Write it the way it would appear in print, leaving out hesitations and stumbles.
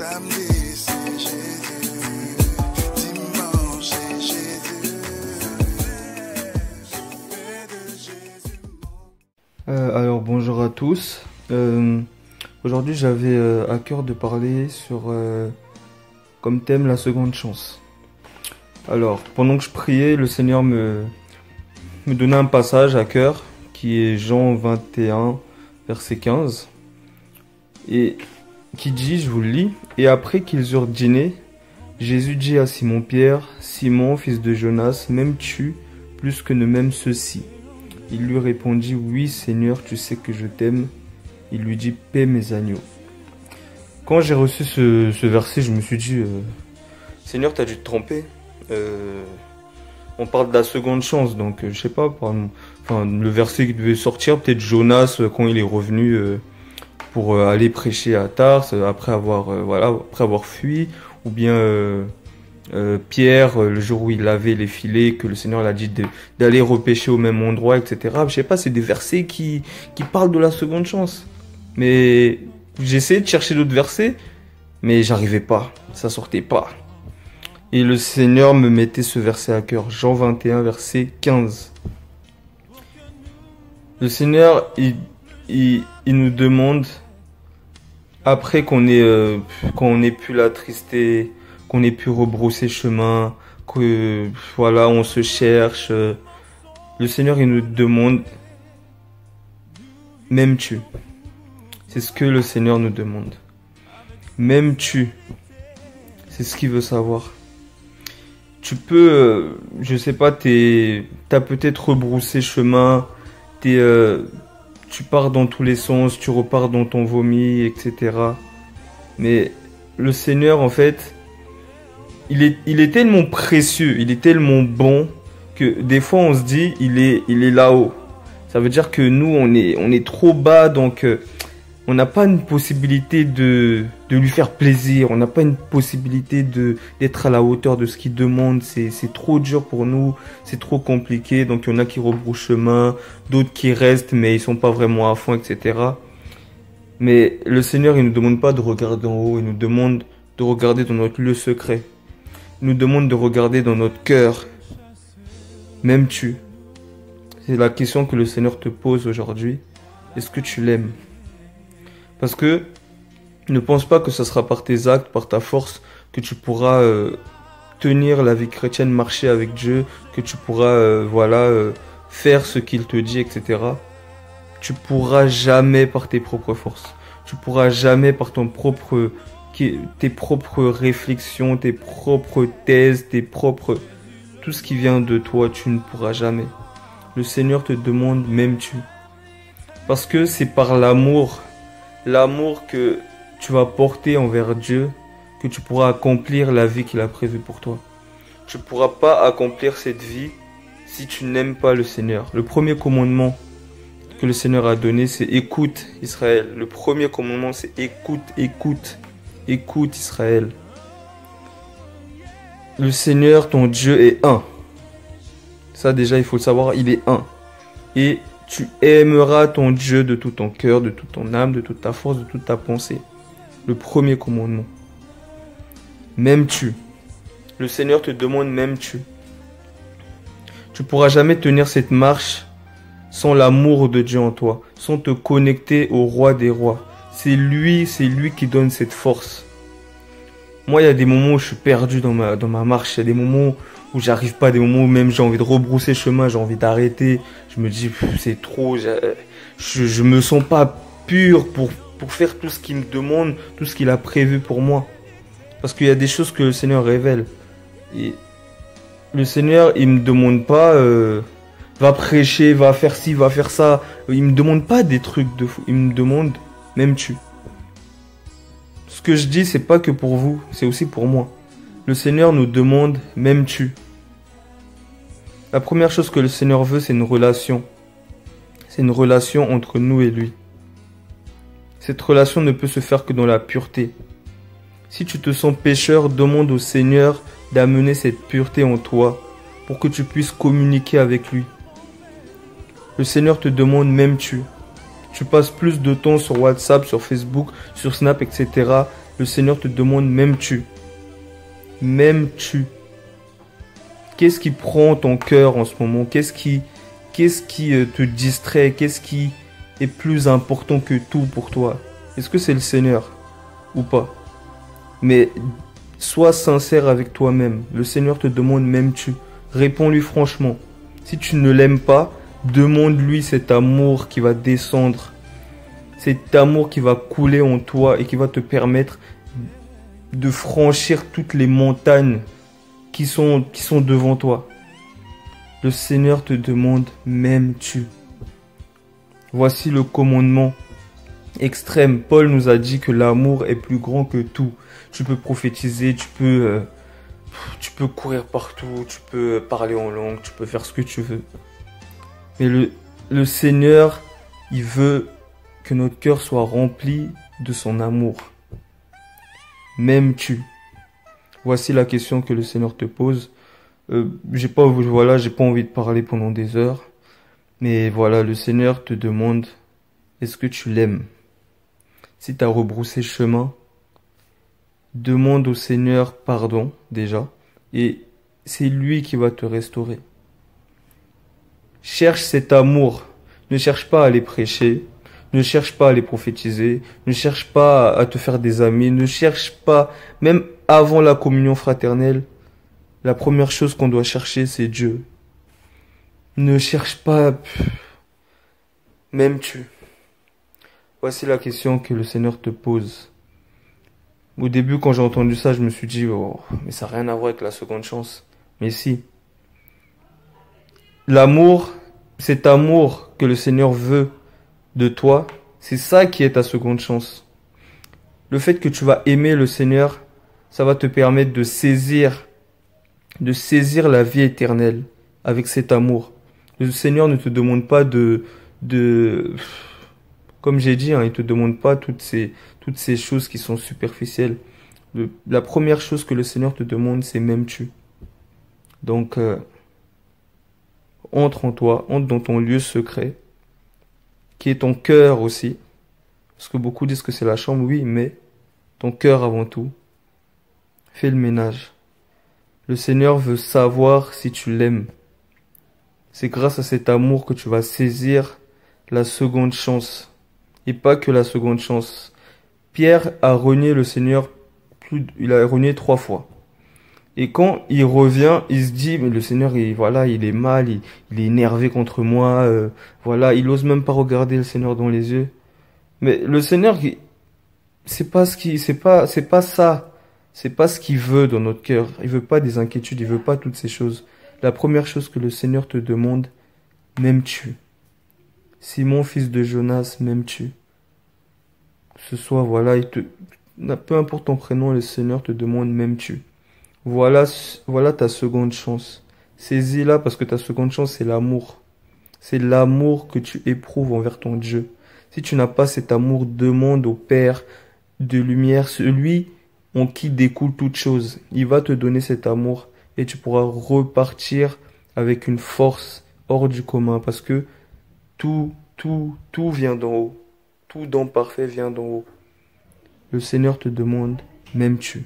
Samedi, c'est Jésus. Dimanche, c'est Jésus. Alors bonjour à tous. Aujourd'hui j'avais à cœur de parler sur comme thème la seconde chance. Alors pendant que je priais, le Seigneur me donnait un passage à cœur qui est Jean 21 verset 15 et qui dit, je vous le lis: et après qu'ils eurent dîné, Jésus dit à Simon-Pierre: Simon, fils de Jonas, m'aimes-tu plus que ne m'aiment ceux-ci? Il lui répondit: oui Seigneur, tu sais que je t'aime. Il lui dit: paie mes agneaux. Quand j'ai reçu ce verset, je me suis dit, Seigneur, t'as dû te tromper. On parle de la seconde chance, donc je sais pas, le verset qui devait sortir, peut-être Jonas quand il est revenu pour aller prêcher à Tarse après avoir fui, ou bien Pierre le jour où il lavait les filets, que le Seigneur l'a dit d'aller repêcher au même endroit, etc. Je sais pas, c'est des versets qui parlent de la seconde chance. Mais j'essayais de chercher d'autres versets, mais j'arrivais pas, ça sortait pas. Et le Seigneur me mettait ce verset à cœur, Jean 21, verset 15. Le Seigneur, il nous demande, après qu'on ait pu l'attrister, qu'on ait pu rebrousser chemin, que voilà, on se cherche, le Seigneur, il nous demande, m'aimes-tu? C'est ce que le Seigneur nous demande. M'aimes-tu? C'est ce qu'il veut savoir. Tu peux, je sais pas, t'as peut-être rebroussé chemin, tu pars dans tous les sens, tu repars dans ton vomi, etc. Mais le Seigneur, en fait, il est tellement précieux, il est tellement bon, que des fois on se dit, il est là-haut. Ça veut dire que nous, on est trop bas, donc on n'a pas une possibilité de lui faire plaisir, on n'a pas une possibilité d'être à la hauteur de ce qu'il demande, c'est trop dur pour nous, c'est trop compliqué, donc il y en a qui rebroussent chemin, d'autres qui restent mais ils sont pas vraiment à fond, etc. Mais le Seigneur, il nous demande pas de regarder en haut, il nous demande de regarder dans notre lieu secret, il nous demande de regarder dans notre cœur. M'aimes-tu? C'est la question que le Seigneur te pose aujourd'hui. Est-ce que tu l'aimes? Parce que ne pense pas que ce sera par tes actes, par ta force, que tu pourras tenir la vie chrétienne, marcher avec Dieu, que tu pourras faire ce qu'il te dit, etc. Tu pourras jamais par tes propres forces. Tu pourras jamais par tes propres réflexions, tes propres thèses, tout ce qui vient de toi, tu ne pourras jamais. Le Seigneur te demande, m'aimes-tu? Parce que c'est par l'amour que tu vas porter envers Dieu, que tu pourras accomplir la vie qu'il a prévue pour toi. Tu ne pourras pas accomplir cette vie si tu n'aimes pas le Seigneur. Le premier commandement que le Seigneur a donné, c'est écoute Israël. Le premier commandement, c'est écoute Israël. Le Seigneur, ton Dieu, est un. Ça déjà, il faut le savoir, il est un. Et tu aimeras ton Dieu de tout ton cœur, de toute ton âme, de toute ta force, de toute ta pensée. Le premier commandement. M'aimes-tu? Le Seigneur te demande, m'aimes-tu? Tu ne pourras jamais tenir cette marche sans l'amour de Dieu en toi, sans te connecter au roi des rois. C'est lui qui donne cette force. Moi, il y a des moments où je suis perdu dans ma marche. Il y a des moments où j'arrive pas, des moments où même j'ai envie de rebrousser chemin, j'ai envie d'arrêter. Je me dis, c'est trop, je me sens pas pur pour faire tout ce qu'il me demande, tout ce qu'il a prévu pour moi. Parce qu'il y a des choses que le Seigneur révèle. Et le Seigneur, il me demande pas, va prêcher, va faire ci, va faire ça. Il me demande pas des trucs de fou. Il me demande, m'aimes-tu? Ce que je dis, c'est pas que pour vous, c'est aussi pour moi. Le Seigneur nous demande, m'aimes-tu? La première chose que le Seigneur veut, c'est une relation. C'est une relation entre nous et lui. Cette relation ne peut se faire que dans la pureté. Si tu te sens pécheur, demande au Seigneur d'amener cette pureté en toi pour que tu puisses communiquer avec lui. Le Seigneur te demande, m'aimes-tu? Tu passes plus de temps sur WhatsApp, sur Facebook, sur Snap, etc. Le Seigneur te demande, m'aimes-tu? M'aimes-tu? Qu'est-ce qui prend ton cœur en ce moment? Qu'est-ce qui te distrait? Qu'est-ce qui est plus important que tout pour toi? Est-ce que c'est le Seigneur ou pas? Mais sois sincère avec toi-même. Le Seigneur te demande, m'aimes-tu? Réponds-lui franchement. Si tu ne l'aimes pas, demande-lui cet amour qui va descendre. Cet amour qui va couler en toi et qui va te permettre de franchir toutes les montagnes qui sont devant toi. Le Seigneur te demande, m'aimes-tu? Voici le commandement extrême. Paul nous a dit que l'amour est plus grand que tout. Tu peux prophétiser, tu peux courir partout, tu peux parler en langue, tu peux faire ce que tu veux. Mais le Seigneur, il veut que notre cœur soit rempli de son amour. M'aimes-tu? Voici la question que le Seigneur te pose. J'ai pas envie de parler pendant des heures. Mais voilà, le Seigneur te demande, est-ce que tu l'aimes? Si tu as rebroussé chemin, demande au Seigneur pardon déjà. Et c'est lui qui va te restaurer. Cherche cet amour. Ne cherche pas à aller prêcher. Ne cherche pas à aller prophétiser. Ne cherche pas à te faire des amis. Ne cherche pas, même avant la communion fraternelle, la première chose qu'on doit chercher, c'est Dieu. Ne cherche pas, m'aimes-tu? Voici la question que le Seigneur te pose. Au début, quand j'ai entendu ça, je me suis dit, oh, mais ça n'a rien à voir avec la seconde chance. Mais si. L'amour, cet amour que le Seigneur veut de toi, c'est ça qui est ta seconde chance. Le fait que tu vas aimer le Seigneur, ça va te permettre de saisir la vie éternelle avec cet amour. Le Seigneur ne te demande pas comme j'ai dit, il te demande pas toutes ces choses qui sont superficielles. La première chose que le Seigneur te demande, c'est m'aimes-tu? Donc, entre en toi, entre dans ton lieu secret, qui est ton cœur aussi. Parce que beaucoup disent que c'est la chambre, oui, mais ton cœur avant tout. Fais le ménage. Le Seigneur veut savoir si tu l'aimes. C'est grâce à cet amour que tu vas saisir la seconde chance. Et pas que la seconde chance. Pierre a renié le Seigneur, il a renié 3 fois. Et quand il revient, il se dit, mais le Seigneur, il est mal, il est énervé contre moi, il ose même pas regarder le Seigneur dans les yeux. Mais le Seigneur, c'est pas ça. C'est pas ce qu'il veut dans notre cœur. Il veut pas des inquiétudes, il veut pas toutes ces choses. La première chose que le Seigneur te demande, m'aimes-tu? Simon, fils de Jonas, m'aimes-tu? Ce soir, peu importe ton prénom, le Seigneur te demande, m'aimes-tu? Voilà ta seconde chance. Saisis-la parce que ta seconde chance, c'est l'amour. C'est l'amour que tu éprouves envers ton Dieu. Si tu n'as pas cet amour, demande au Père de lumière, celui en qui découle toute chose. Il va te donner cet amour et tu pourras repartir avec une force hors du commun parce que tout vient d'en haut. Tout don parfait vient d'en haut. Le Seigneur te demande, m'aimes-tu?